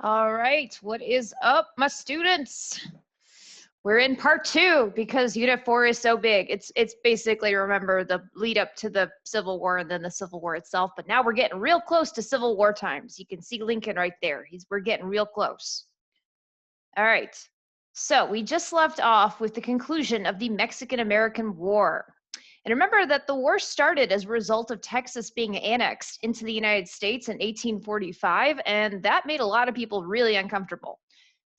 All right, what is up, my students? We're in part 2 because Unit 4 is so big. It's basically, remember, the lead up to the Civil War and then the Civil War itself. But now we're getting real close to Civil War times. You can see Lincoln right there. We're getting real close. All right, so we just left off with the conclusion of the Mexican-American War. And remember that the war started as a result of Texas being annexed into the United States in 1845, and that made a lot of people really uncomfortable.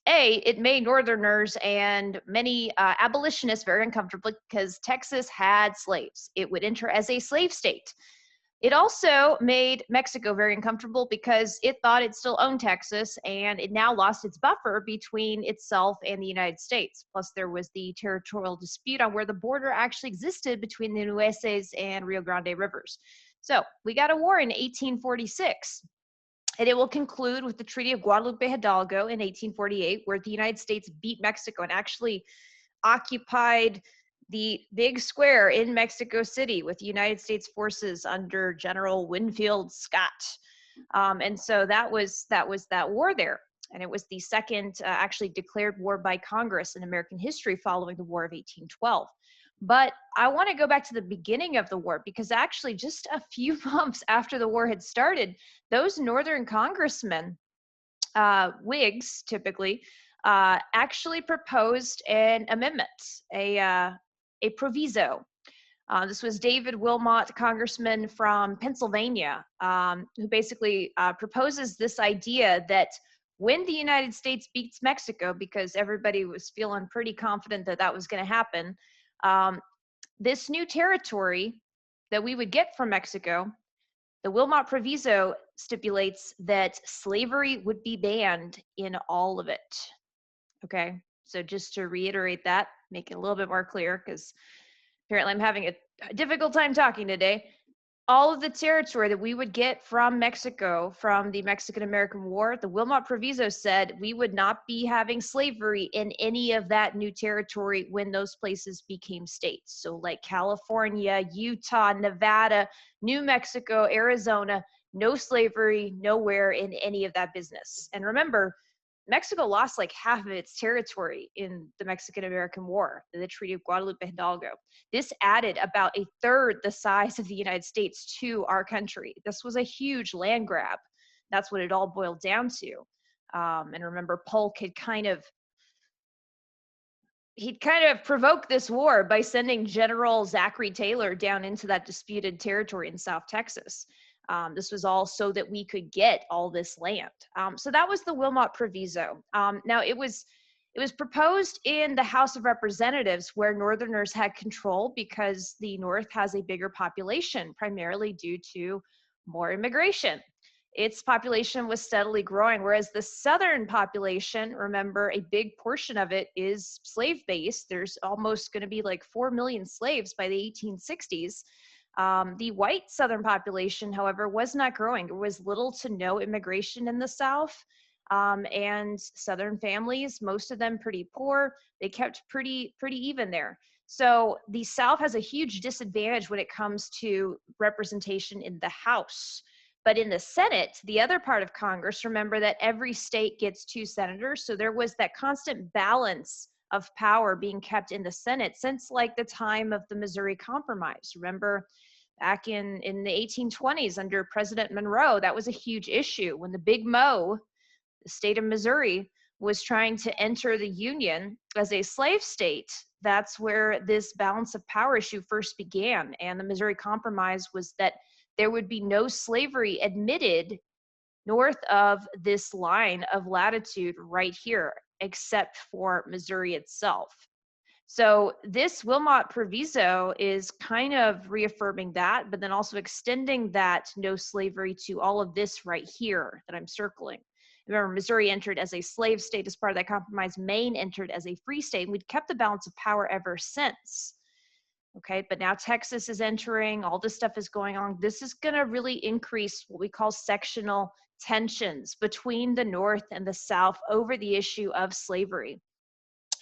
It made Northerners and many abolitionists very uncomfortable because Texas had slaves. It would enter as a slave state. It also made Mexico very uncomfortable because it thought it still owned Texas, and it now lost its buffer between itself and the United States. Plus, there was the territorial dispute on where the border actually existed between the Nueces and Rio Grande rivers. So we got a war in 1846. And it will conclude with the Treaty of Guadalupe Hidalgo in 1848, where the United States beat Mexico and actually occupied the big square in Mexico City with the United States forces under General Winfield Scott. And so that was that war there. And it was the second actually declared war by Congress in American history following the War of 1812. But I want to go back to the beginning of the war because actually just a few months after the war had started, those Northern congressmen, Whigs typically, actually proposed an amendment, a proviso. This was David Wilmot, congressman from Pennsylvania, who basically proposes this idea that when the United States beats Mexico, because everybody was feeling pretty confident that that was going to happen, this new territory that we would get from Mexico, the Wilmot Proviso stipulates that slavery would be banned in all of it. Okay, so just to reiterate that, make it a little bit more clear, because apparently I'm having a difficult time talking today. All of the territory that we would get from Mexico from the Mexican-American War, the Wilmot Proviso said we would not be having slavery in any of that new territory when those places became states. So like California, Utah, Nevada, New Mexico, Arizona, no slavery, nowhere in any of that business. And remember, Mexico lost like half of its territory in the Mexican-American War, the Treaty of Guadalupe Hidalgo. This added about a third the size of the United States to our country. This was a huge land grab. That's what it all boiled down to. And remember, Polk had he'd kind of provoked this war by sending General Zachary Taylor down into that disputed territory in South Texas. This was all so that we could get all this land. So that was the Wilmot Proviso. Now it was proposed in the House of Representatives, where Northerners had control because the North has a bigger population, primarily due to more immigration. Its population was steadily growing, whereas the Southern population, remember, a big portion of it is slave-based. There's almost going to be like 4 million slaves by the 1860s. The white Southern population, however, was not growing. There was little to no immigration in the South. And Southern families, most of them pretty poor, they kept pretty even there. So the South has a huge disadvantage when it comes to representation in the House. But in the Senate, the other part of Congress, remember that every state gets 2 senators. So there was that constant balance of power being kept in the Senate since like the time of the Missouri Compromise. Remember, back in the 1820s under President Monroe, that was a huge issue when the Big Mo, the state of Missouri, was trying to enter the Union as a slave state. That's where this balance of power issue first began. And the Missouri Compromise was that there would be no slavery admitted north of this line of latitude right here, except for Missouri itself. So this Wilmot Proviso is kind of reaffirming that, but then also extending that no slavery to all of this right here that I'm circling. Remember, Missouri entered as a slave state as part of that compromise. Maine entered as a free state. And we'd kept the balance of power ever since. Okay, but now Texas is entering, all this stuff is going on. This is going to really increase what we call sectional tensions between the North and the South over the issue of slavery.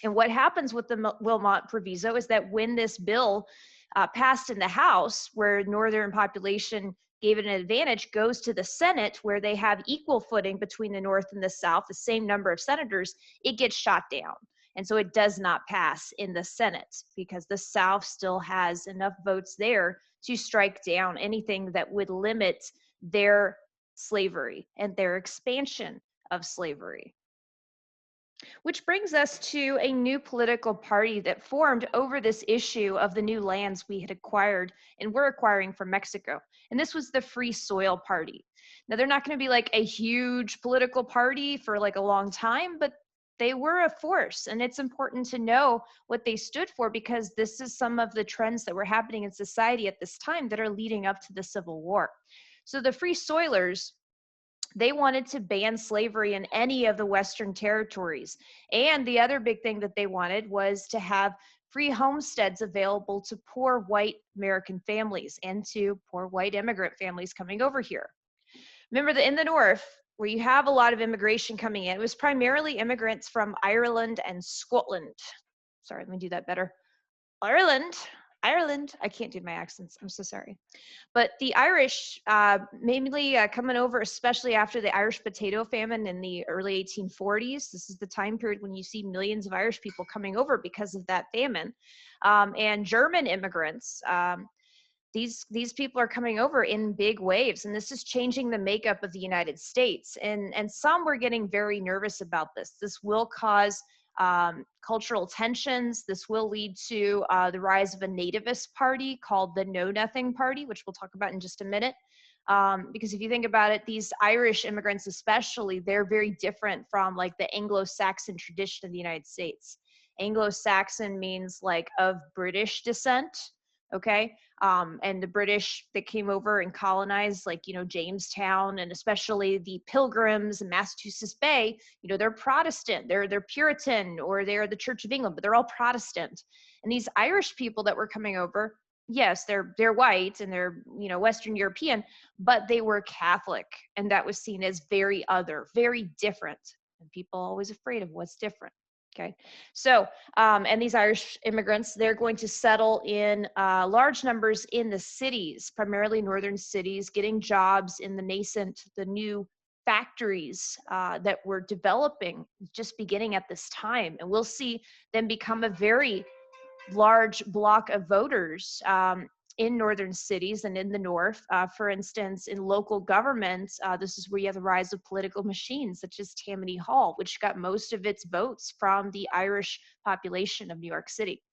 And what happens with the Wilmot Proviso is that when this bill passed in the House, where Northern population gave it an advantage, goes to the Senate where they have equal footing between the North and the South, the same number of senators, it gets shot down. And so it does not pass in the Senate because the South still has enough votes there to strike down anything that would limit their slavery and their expansion of slavery. Which brings us to a new political party that formed over this issue of the new lands we had acquired and were acquiring from Mexico. And this was the Free Soil Party. Now, they're not going to be like a huge political party for like a long time, but they were a force. And it's important to know what they stood for because this is some of the trends that were happening in society at this time that are leading up to the Civil War. So the Free Soilers, they wanted to ban slavery in any of the Western territories. And the other big thing that they wanted was to have free homesteads available to poor white American families and to poor white immigrant families coming over here. Remember that in the North, where you have a lot of immigration coming in, it was primarily immigrants from Ireland and Scotland. Sorry, let me do that better. Ireland. I can't do my accents. I'm so sorry. But the Irish, mainly coming over, especially after the Irish potato famine in the early 1840s. This is the time period when you see millions of Irish people coming over because of that famine. And German immigrants, these people are coming over in big waves, and this is changing the makeup of the United States. And some were getting very nervous about this. This will cause cultural tensions. This will lead to the rise of a nativist party called the Know Nothing Party, which we'll talk about in just a minute. Because if you think about it, these Irish immigrants especially, they're very different from like the Anglo-Saxon tradition of the United States. Anglo-Saxon means like of British descent, okay? And the British that came over and colonized, like, you know, Jamestown, and especially the Pilgrims in Massachusetts Bay, you know, they're Protestant, they're Puritan, or they're the Church of England, but they're all Protestant. And these Irish people that were coming over, yes, they're white and they're, you know, Western European, but they were Catholic, and that was seen as very other, very different. And people are always afraid of what's different. Okay, so, and these Irish immigrants, they're going to settle in large numbers in the cities, primarily northern cities, getting jobs in the new factories that were developing, just beginning at this time. And we'll see them become a very large block of voters in northern cities and in the North. For instance, in local governments, this is where you have the rise of political machines such as Tammany Hall, which got most of its votes from the Irish population of New York City.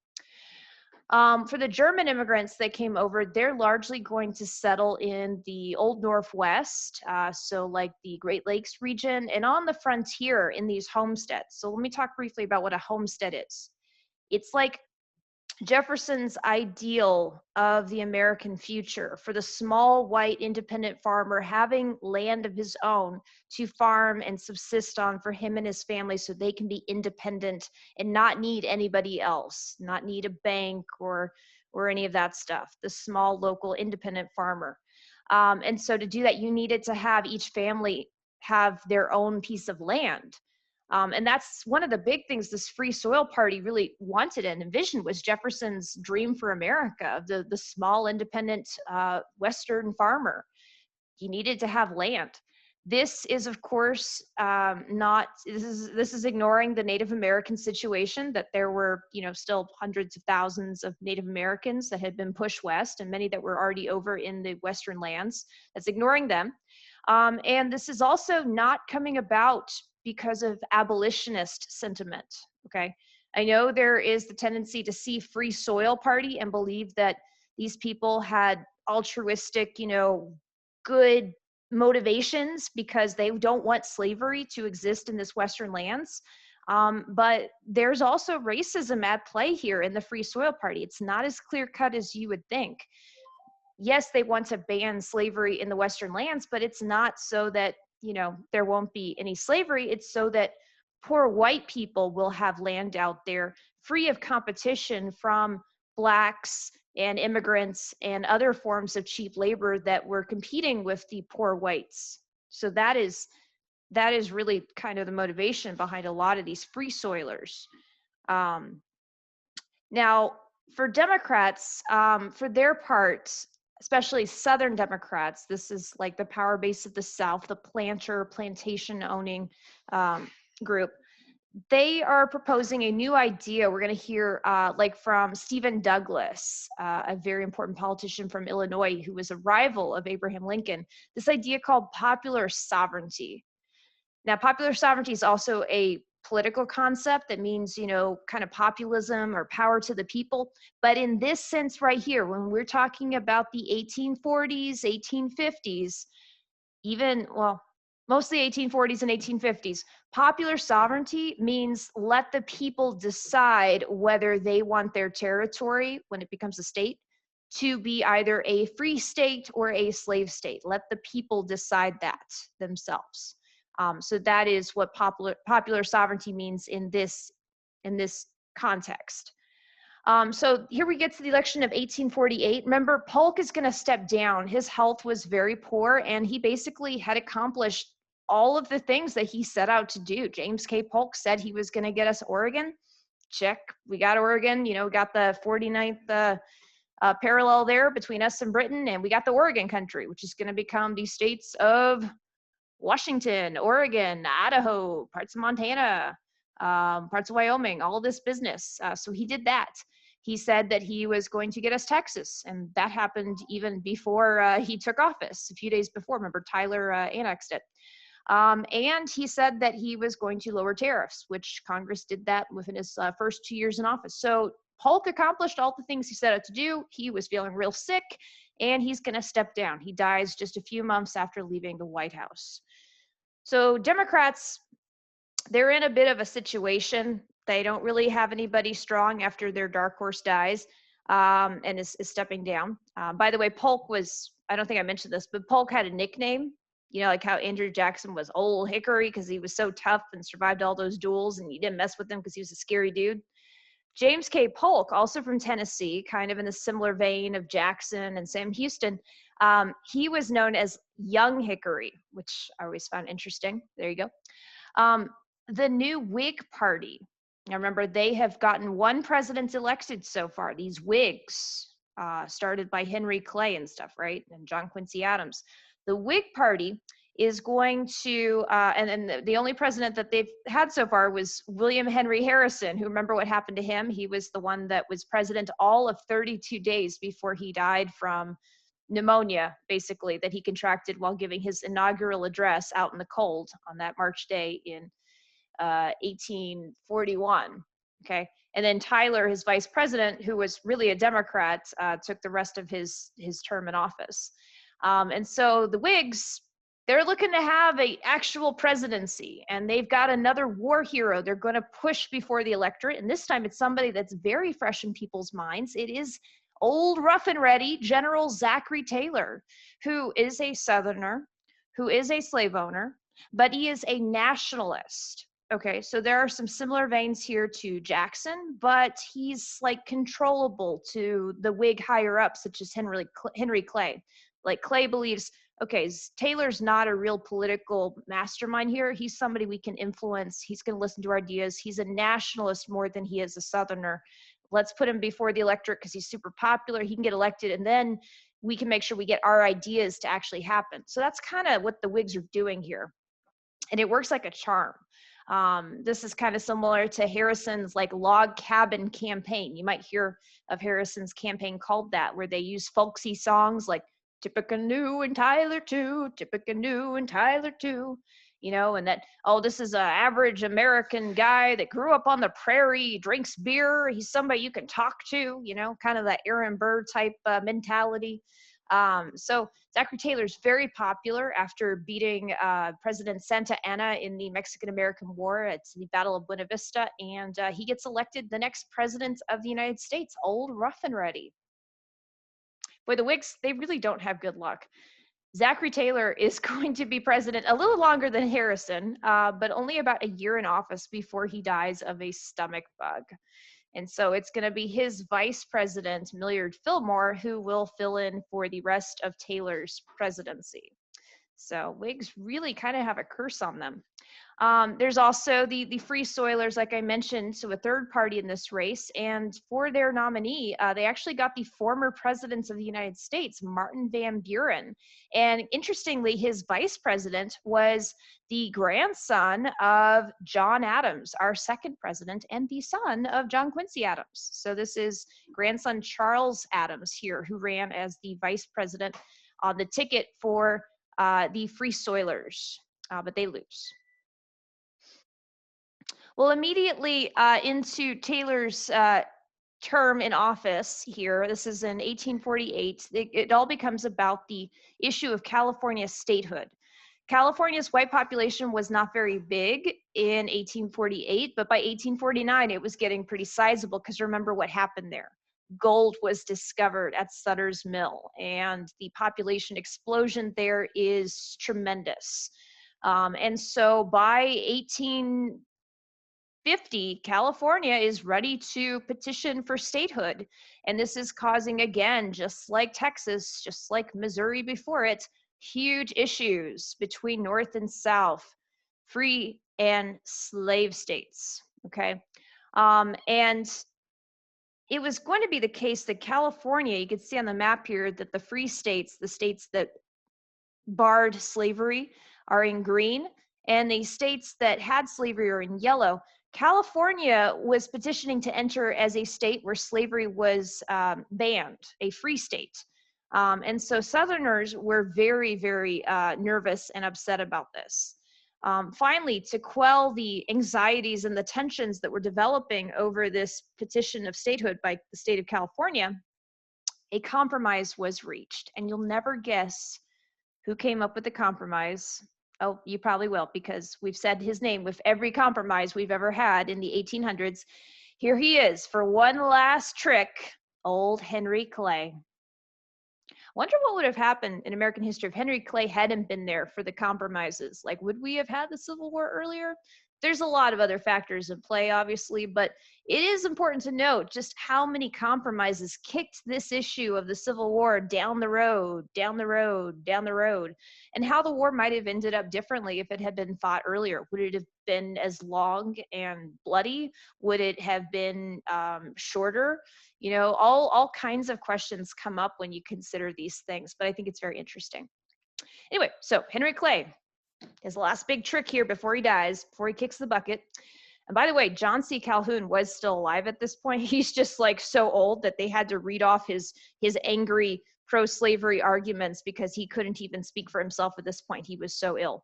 For the German immigrants that came over, they're largely going to settle in the Old Northwest, so like the Great Lakes region, and on the frontier in these homesteads. So let me talk briefly about what a homestead is. It's like Jefferson's ideal of the American future for the small white independent farmer having land of his own to farm and subsist on for him and his family so they can be independent and not need anybody else, not need a bank or any of that stuff, the small local independent farmer. And so to do that, you needed to have each family have their own piece of land. And that's one of the big things this Free Soil Party really wanted and envisioned was Jefferson's dream for America, the small independent Western farmer. He needed to have land. This is, of course, this is ignoring the Native American situation, that there were, you know, still hundreds of thousands of Native Americans that had been pushed west and many that were already over in the Western lands. That's ignoring them. And this is also not coming about because of abolitionist sentiment, okay? I know there is the tendency to see Free Soil Party and believe that these people had altruistic, you know, good motivations because they don't want slavery to exist in this Western lands. But there's also racism at play here in the Free Soil Party. It's not as clear cut as you would think. Yes, they want to ban slavery in the Western lands, but it's not so that, you know, there won't be any slavery. It's so that poor white people will have land out there free of competition from Blacks and immigrants and other forms of cheap labor that were competing with the poor whites. So that is really kind of the motivation behind a lot of these Free Soilers. Now, for Democrats, for their part, especially Southern Democrats, this is like the power base of the South, the plantation owning group. They are proposing a new idea. We're going to hear like from Stephen Douglas, a very important politician from Illinois who was a rival of Abraham Lincoln, this idea called popular sovereignty. Now, popular sovereignty is also a political concept that means, you know, kind of populism or power to the people. But in this sense right here, when we're talking about the 1840s, 1850s, even, well, mostly 1840s and 1850s, popular sovereignty means let the people decide whether they want their territory, when it becomes a state, to be either a free state or a slave state. Let the people decide that themselves. So that is what popular sovereignty means in this context. So here we get to the election of 1848. Remember, Polk is going to step down. His health was very poor, and he basically had accomplished all of the things that he set out to do. James K. Polk said he was going to get us Oregon. Check. We got Oregon. You know, we got the 49th parallel there between us and Britain, and we got the Oregon country, which is going to become the states of Washington, Oregon, Idaho, parts of Montana, parts of Wyoming, all this business. So he did that. He said that he was going to get us Texas, and that happened even before he took office, a few days before. Remember, Tyler annexed it. And he said that he was going to lower tariffs, which Congress did that within his first 2 years in office. So Polk accomplished all the things he set out to do. He was feeling real sick, and he's going to step down. He dies just a few months after leaving the White House. So Democrats, they're in a bit of a situation. They don't really have anybody strong after their dark horse dies and is stepping down. By the way, Polk was, I don't think I mentioned this, but Polk had a nickname, you know, like how Andrew Jackson was Old Hickory because he was so tough and survived all those duels and you didn't mess with him because he was a scary dude. James K. Polk, also from Tennessee, kind of in a similar vein of Jackson and Sam Houston, he was known as Young Hickory, which I always found interesting. There you go. The new Whig Party. Now remember, they have gotten one president elected so far. These Whigs, started by Henry Clay and stuff, right? And John Quincy Adams. The Whig Party is going to, and the only president that they've had so far was William Henry Harrison, who, remember what happened to him? He was the one that was president all of 32 days before he died from pneumonia, basically, that he contracted while giving his inaugural address out in the cold on that March day in 1841. Okay. And then Tyler, his vice president, who was really a Democrat, took the rest of his term in office. And so the Whigs, they're looking to have an actual presidency, and they've got another war hero they're going to push before the electorate. And this time it's somebody that's very fresh in people's minds. It is old rough and ready General Zachary Taylor, who is a Southerner, who is a slave owner, but he is a nationalist. Okay, so there are some similar veins here to Jackson, but he's like controllable to the Whig higher ups, such as Henry Clay. Like Clay believes, okay, Taylor's not a real political mastermind here. He's somebody we can influence. He's going to listen to our ideas. He's a nationalist more than he is a Southerner. Let's put him before the electorate because he's super popular. He can get elected, and then we can make sure we get our ideas to actually happen. So that's kind of what the Whigs are doing here. And it works like a charm. This is kind of similar to Harrison's like log cabin campaign. You might hear of Harrison's campaign called that, where they use folksy songs like Tippecanoe and Tyler too, Tippecanoe and Tyler too, you know, and that, oh, this is an average American guy that grew up on the prairie, drinks beer, he's somebody you can talk to, you know, kind of that Aaron Burr type mentality. So Zachary Taylor is very popular after beating President Santa Anna in the Mexican-American War at the Battle of Buena Vista, and he gets elected the next president of the United States, old rough and ready. Boy, the Whigs, they really don't have good luck. Zachary Taylor is going to be president a little longer than Harrison, but only about a year in office before he dies of a stomach bug. And so it's going to be his vice president, Millard Fillmore, who will fill in for the rest of Taylor's presidency. So Whigs really kind of have a curse on them. There's also the Free Soilers, like I mentioned, so a third party in this race. And for their nominee, they actually got the former president of the United States, Martin Van Buren. And interestingly, his vice president was the grandson of John Adams, our second president, and the son of John Quincy Adams. So this is grandson Charles Adams here, who ran as the vice president on the ticket for the Free Soilers, but they lose. Well, immediately into Taylor's term in office here, this is in 1848, it all becomes about the issue of California statehood. California's white population was not very big in 1848, but by 1849, it was getting pretty sizable because remember what happened there. Gold was discovered at Sutter's Mill, and the population explosion there is tremendous. And so by 1850, California is ready to petition for statehood. And this is causing, again, just like Texas, just like Missouri before it, huge issues between North and South, free and slave states. Okay. And it was going to be the case that California, you can see on the map here that the free states, the states that barred slavery, are in green, and the states that had slavery are in yellow. California was petitioning to enter as a state where slavery was banned, a free state. And so Southerners were very, very nervous and upset about this. Finally, to quell the anxieties and the tensions that were developing over this petition of statehood by the state of California, a compromise was reached. And you'll never guess who came up with the compromise. Oh, you probably will, because we've said his name with every compromise we've ever had in the 1800s. Here he is for one last trick, old Henry Clay. Wonder what would have happened in American history if Henry Clay hadn't been there for the compromises. Like, would we have had the Civil War earlier? There's a lot of other factors in play, obviously, but it is important to note just how many compromises kicked this issue of the Civil War down the road, down the road, down the road, and how the war might have ended up differently if it had been fought earlier. Would it have been as long and bloody? Would it have been shorter? You know, all kinds of questions come up when you consider these things, but I think it's very interesting. Anyway, so Henry Clay, his last big trick here before he dies, before he kicks the bucket. And by the way, John C. Calhoun was still alive at this point. He's just like so old that they had to read off his angry pro-slavery arguments because he couldn't even speak for himself at this point. He was so ill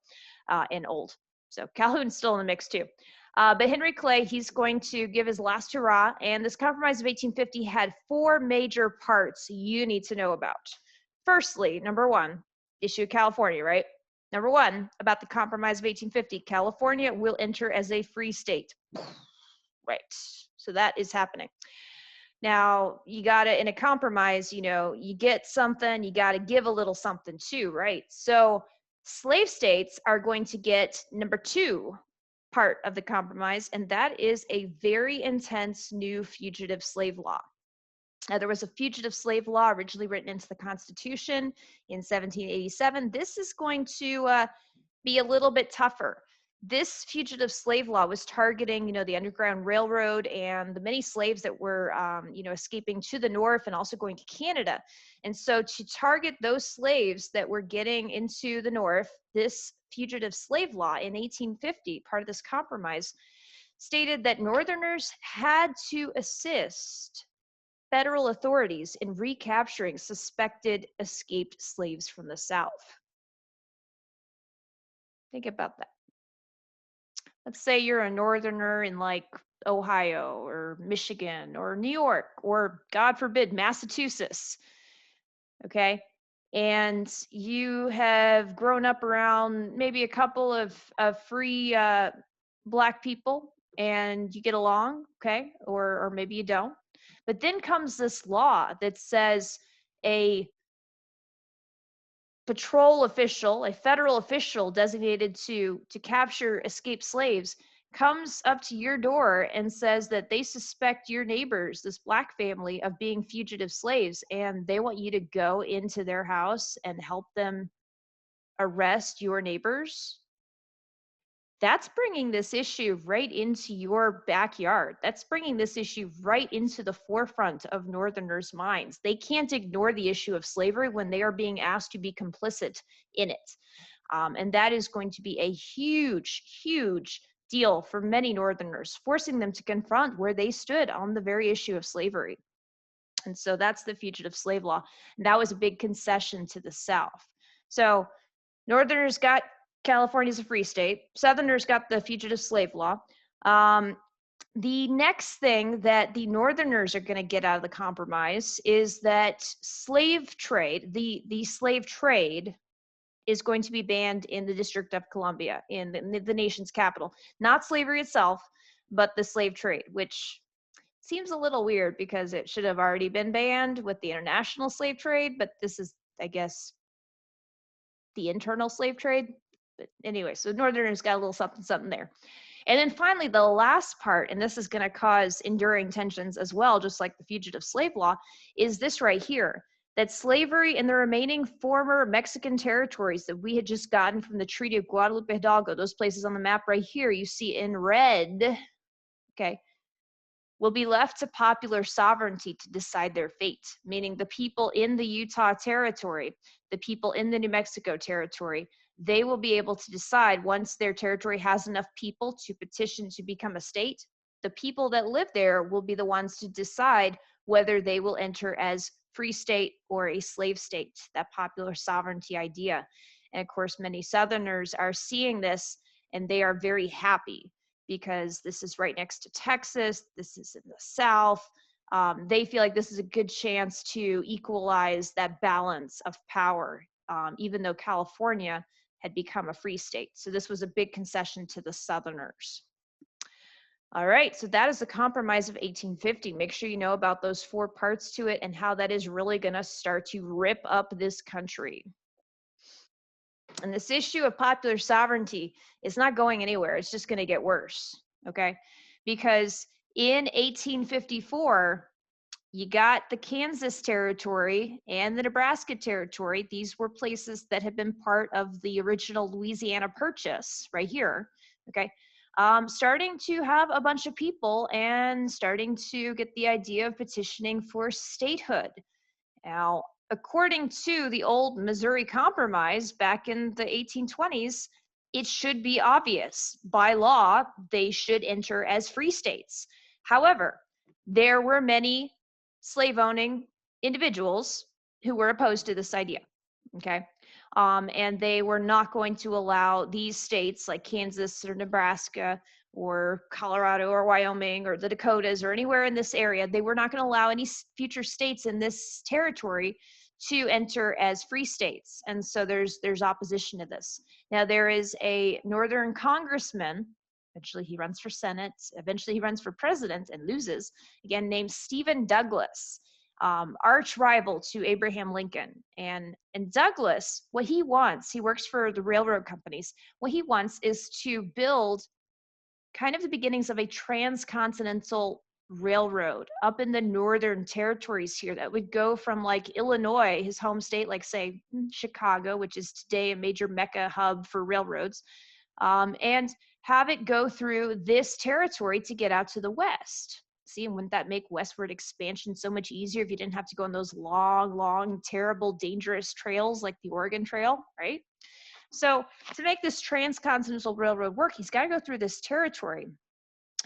and old. So Calhoun's still in the mix too. But Henry Clay, he's going to give his last hurrah. And this compromise of 1850 had four major parts you need to know about. Firstly, number one, issue of California, right? Number one, about the compromise of 1850, California will enter as a free state. Right. So that is happening. Now, you got to, in a compromise, you know, you get something, you got to give a little something too, right? So slave states are going to get number two part of the compromise, and that is a very intense new fugitive slave law. Now, there was a fugitive slave law originally written into the Constitution in 1787. This is going to be a little bit tougher. This fugitive slave law was targeting, you know, the Underground Railroad and the many slaves that were, you know, escaping to the north and also going to Canada. And so to target those slaves that were getting into the north, this fugitive slave law in 1850, part of this compromise, stated that Northerners had to assist federal authorities in recapturing suspected escaped slaves from the South. Think about that. Let's say you're a Northerner in like Ohio or Michigan or New York or, God forbid, Massachusetts. Okay. And you have grown up around maybe a couple of free Black people and you get along, okay, or maybe you don't. But then comes this law that says a patrol official, a federal official designated to capture escaped slaves, comes up to your door and says that they suspect your neighbors, this Black family, of being fugitive slaves, and they want you to go into their house and help them arrest your neighbors, that's bringing this issue right into your backyard. That's bringing this issue right into the forefront of Northerners' minds. They can't ignore the issue of slavery when they are being asked to be complicit in it. And that is going to be a huge, huge deal for many Northerners, forcing them to confront where they stood on the very issue of slavery. And so that's the fugitive slave law. And that was a big concession to the South. So Northerners got California as a free state. Southerners got the fugitive slave law. The next thing that the Northerners are going to get out of the compromise is that slave trade, the slave trade, is going to be banned in the District of Columbia, in the nation's capital. Not slavery itself, but the slave trade, which seems a little weird because it should have already been banned with the international slave trade, but this is, I guess, the internal slave trade. But anyway, so Northerners got a little something, something there. And then finally, the last part, and this is going to cause enduring tensions as well, just like the fugitive slave law, is this right here, that slavery in the remaining former Mexican territories that we had just gotten from the Treaty of Guadalupe Hidalgo, those places on the map right here, you see in red, okay, will be left to popular sovereignty to decide their fate, meaning the people in the Utah territory, the people in the New Mexico territory, they will be able to decide once their territory has enough people to petition to become a state. The people that live there will be the ones to decide whether they will enter as free state or a slave state, that popular sovereignty idea. And of course, many Southerners are seeing this and they are very happy because this is right next to Texas. This is in the South. They feel like this is a good chance to equalize that balance of power, even though California had become a free state. So this was a big concession to the Southerners. All right, so that is the Compromise of 1850. Make sure you know about those 4 parts to it and how that is really going to start to rip up this country. And this issue of popular sovereignty is not going anywhere. It's just going to get worse, okay? Because in 1854, you got the Kansas territory and the Nebraska territory. These were places that had been part of the original Louisiana Purchase right here, okay? Starting to have a bunch of people and starting to get the idea of petitioning for statehood. Now, according to the old Missouri Compromise back in the 1820s, it should be obvious. By law, they should enter as free states. However, there were many slave-owning individuals who were opposed to this idea, okay? And they were not going to allow these states like Kansas or Nebraska or Colorado or Wyoming or the Dakotas or anywhere in this area, they were not going to allow any future states in this territory to enter as free states. And so there's opposition to this. Now there is a Northern congressman, eventually he runs for Senate, eventually he runs for president and loses, again named Stephen Douglas, arch rival to Abraham Lincoln. And Douglas, what he wants, he works for the railroad companies, what he wants is to build kind of the beginnings of a transcontinental railroad up in the northern territories here that would go from like Illinois, his home state, like say Chicago, which is today a major mecca hub for railroads, and have it go through this territory to get out to the west. See, and wouldn't that make westward expansion so much easier if you didn't have to go on those long, long, terrible, dangerous trails like the Oregon Trail, right? So to make this transcontinental railroad work, he's got to go through this territory,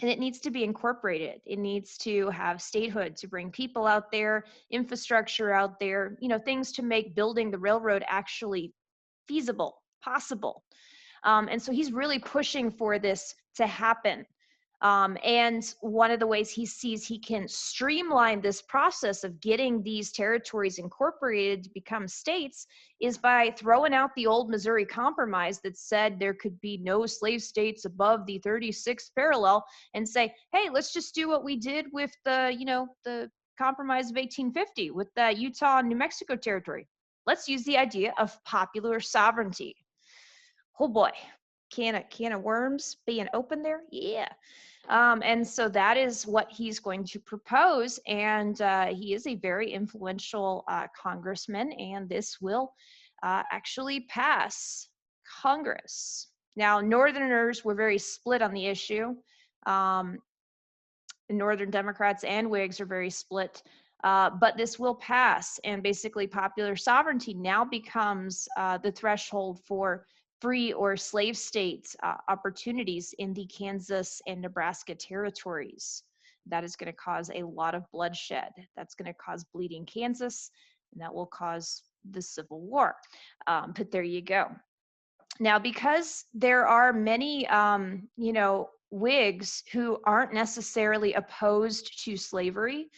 and it needs to be incorporated. It needs to have statehood to bring people out there, infrastructure out there, you know, things to make building the railroad actually feasible, possible. And so he's really pushing for this to happen. And one of the ways he sees he can streamline this process of getting these territories incorporated to become states is by throwing out the old Missouri Compromise that said there could be no slave states above the 36th parallel, and say, hey, let's just do what we did with the, you know, the Compromise of 1850 with the Utah and New Mexico territory. Let's use the idea of popular sovereignty. Oh boy, can of worms being open there? Yeah. And so that is what he's going to propose. And he is a very influential congressman. And this will actually pass Congress. Now, Northerners were very split on the issue. Northern Democrats and Whigs are very split, but this will pass. And basically, popular sovereignty now becomes the threshold for free or slave state opportunities in the Kansas and Nebraska territories. That is going to cause a lot of bloodshed. That's going to cause bleeding Kansas, and that will cause the Civil War. But there you go. Now, because there are many, Whigs who aren't necessarily opposed to slavery,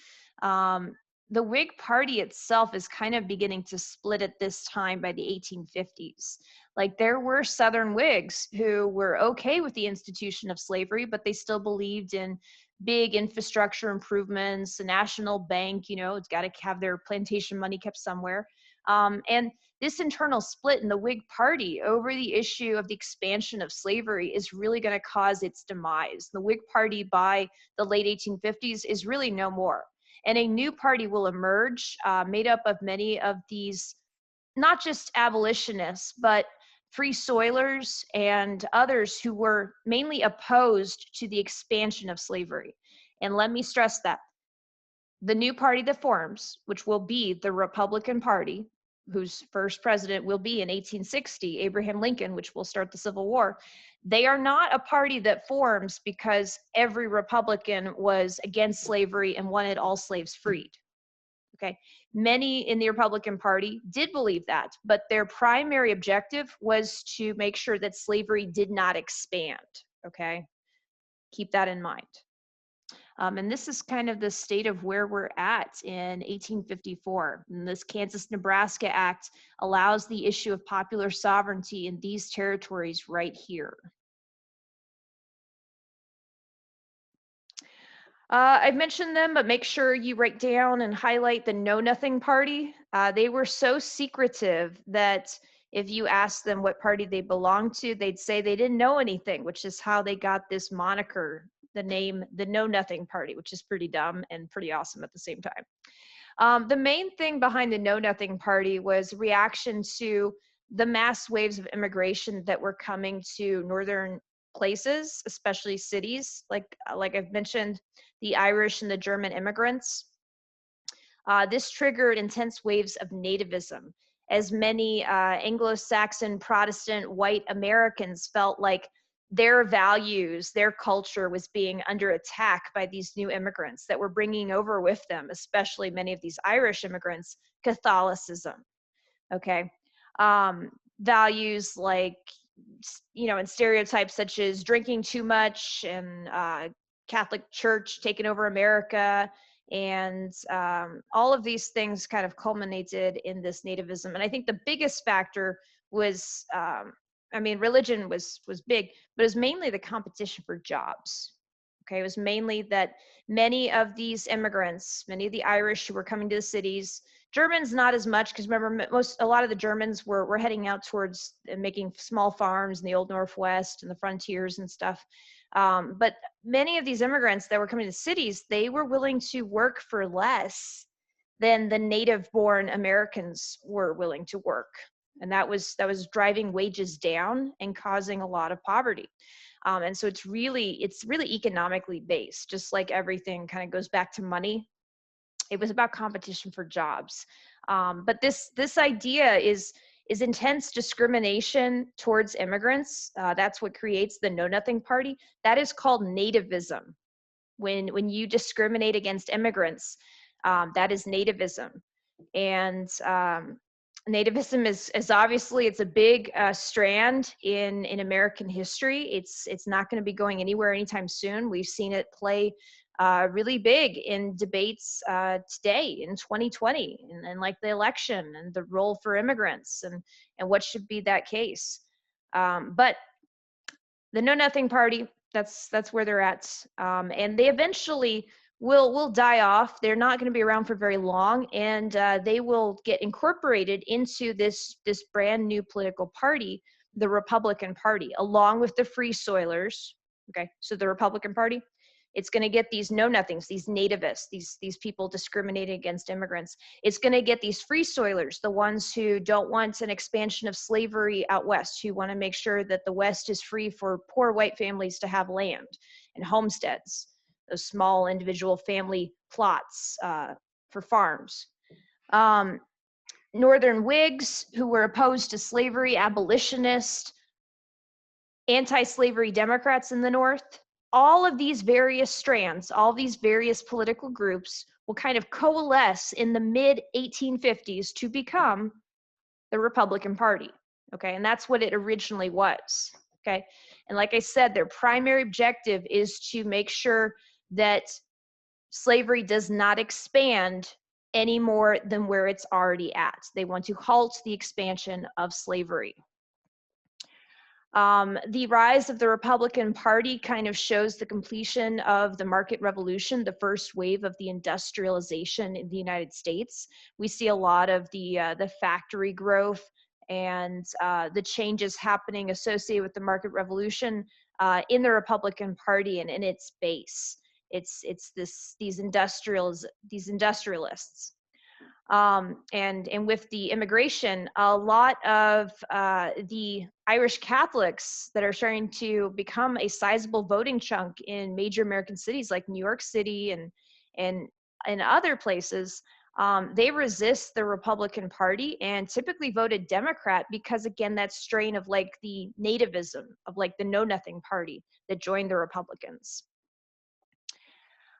the Whig Party itself is kind of beginning to split at this time by the 1850s. Like, there were Southern Whigs who were okay with the institution of slavery, but they still believed in big infrastructure improvements, a national bank, it's got to have their plantation money kept somewhere. And this internal split in the Whig Party over the issue of the expansion of slavery is really going to cause its demise. The Whig Party by the late 1850s is really no more. And a new party will emerge made up of many of these, not just abolitionists, but free soilers and others who were mainly opposed to the expansion of slavery. And let me stress that the new party that forms, which will be the Republican Party, whose first president will be in 1860, Abraham Lincoln, which will start the Civil War, they are not a party that forms because every Republican was against slavery and wanted all slaves freed. Okay, many in the Republican Party did believe that, but their primary objective was to make sure that slavery did not expand. Okay, keep that in mind. And this is kind of the state of where we're at in 1854. And this Kansas-Nebraska Act allows the issue of popular sovereignty in these territories right here. I've mentioned them, but make sure you write down and highlight the Know Nothing Party. They were so secretive that if you asked them what party they belonged to, they'd say they didn't know anything, which is how they got this moniker, the name, the Know Nothing Party, which is pretty dumb and pretty awesome at the same time. The main thing behind the Know Nothing Party was reaction to the mass waves of immigration that were coming to northern places, especially cities, like I've mentioned, the Irish and the German immigrants. This triggered intense waves of nativism, as many Anglo-Saxon Protestant white Americans felt like their values, their culture was being under attack by these new immigrants that were bringing over with them, especially many of these Irish immigrants, Catholicism. Okay. Values like, and stereotypes such as drinking too much and Catholic Church taking over America, and all of these things kind of culminated in this nativism. And I think the biggest factor was, religion was big, but it was mainly the competition for jobs. Okay, it was mainly that many of these immigrants, many of the Irish who were coming to the cities, Germans not as much, because remember, a lot of the Germans were heading out towards making small farms in the old Northwest and the frontiers and stuff. But many of these immigrants that were coming to cities, they were willing to work for less than the native-born Americans were willing to work, and that was driving wages down and causing a lot of poverty. And so it's really economically based, just like everything kind of goes back to money. It was about competition for jobs. But this idea is intense discrimination towards immigrants. That's what creates the Know Nothing Party. That is called nativism. When you discriminate against immigrants, that is nativism. And nativism is obviously, it's a big strand in American history. It's not going to be going anywhere anytime soon. We've seen it play really big in debates today in 2020, and like the election and the role for immigrants and what should be that case. But the Know Nothing Party, that's where they're at, and they eventually will die off. They're not going to be around for very long, and they will get incorporated into this brand new political party, the Republican Party, along with the Free Soilers. Okay, so the Republican Party, It's going to get these know-nothings, these nativists, these people discriminating against immigrants. It's going to get these free soilers, the ones who don't want an expansion of slavery out west, who want to make sure that the West is free for poor white families to have land and homesteads, those small individual family plots for farms. Northern Whigs, who were opposed to slavery, abolitionists, anti-slavery Democrats in the North. All of these various strands, all these various political groups will kind of coalesce in the mid 1850s to become the Republican Party. Okay, and that's what it originally was. Okay, and like I said, their primary objective is to make sure that slavery does not expand any more than where it's already at. They want to halt the expansion of slavery. The rise of the Republican Party kind of shows the completion of the market revolution, the first wave of the industrialization in the United States. We see a lot of the factory growth and the changes happening associated with the market revolution in the Republican Party and in its base. It's these industrialists. And with the immigration, a lot of the Irish Catholics that are starting to become a sizable voting chunk in major American cities like New York City and other places, they resist the Republican Party and typically voted Democrat because, again, that strain of like the nativism of like the know-nothing party that joined the Republicans.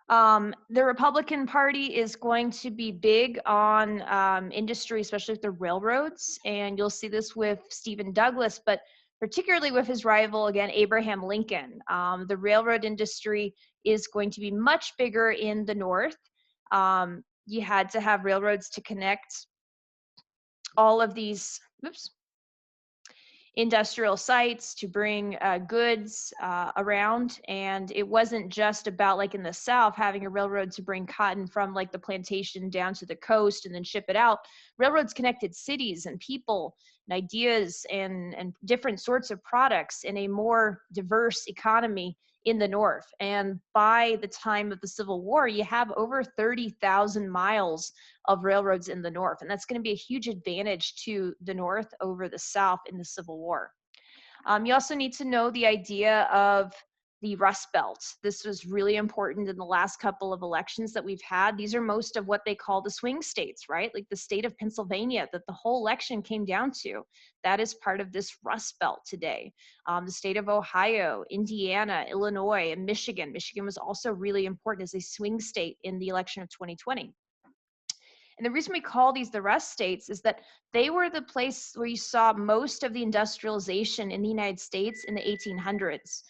The Republican Party is going to be big on industry, especially with the railroads, and you'll see this with Stephen Douglas, but particularly with his rival, again, Abraham Lincoln. The railroad industry is going to be much bigger in the North. You had to have railroads to connect all of these, industrial sites to bring goods around. And it wasn't just about like in the South having a railroad to bring cotton from like the plantation down to the coast and then ship it out. Railroads connected cities and people and ideas and different sorts of products in a more diverse economy in the North. And by the time of the Civil War, you have over 30,000 miles of railroads in the North. And that's going to be a huge advantage to the North over the South in the Civil War. You also need to know the idea of the Rust Belt. This was really important in the last couple of elections that we've had. These are most of what they call the swing states, right? Like the state of Pennsylvania that the whole election came down to. That is part of this Rust Belt today. The state of Ohio, Indiana, Illinois, and Michigan. Michigan was also really important as a swing state in the election of 2020. And the reason we call these the Rust States is that they were the place where you saw most of the industrialization in the United States in the 1800s.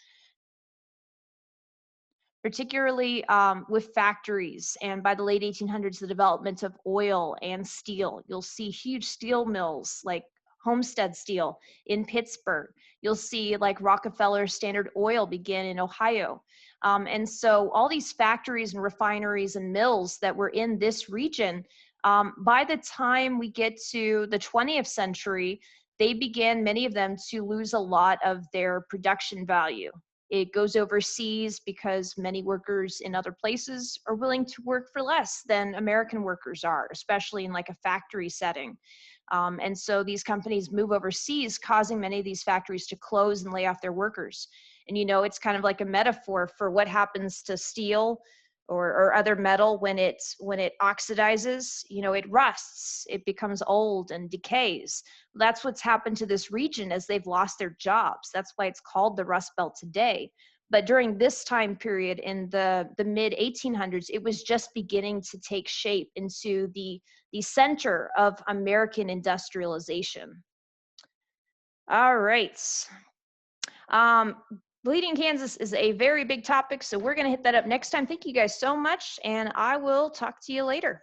Particularly with factories, and by the late 1800s, the development of oil and steel. You'll see huge steel mills like Homestead Steel in Pittsburgh. You'll see like Rockefeller Standard Oil begin in Ohio. And so all these factories and refineries and mills that were in this region, by the time we get to the 20th century, they began, many of them, to lose a lot of their production value. It goes overseas because many workers in other places are willing to work for less than American workers are, especially in like a factory setting. And so these companies move overseas, causing many of these factories to close and lay off their workers. And you know, it's kind of like a metaphor for what happens to steel or other metal when it oxidizes. You know, it rusts, it becomes old and decays. That's what's happened to this region as they've lost their jobs. That's why it's called the Rust Belt today. But during this time period in the mid 1800s, it was just beginning to take shape into the center of American industrialization. All right. Bleeding Kansas is a very big topic, so we're going to hit that up next time. Thank you guys so much, and I will talk to you later.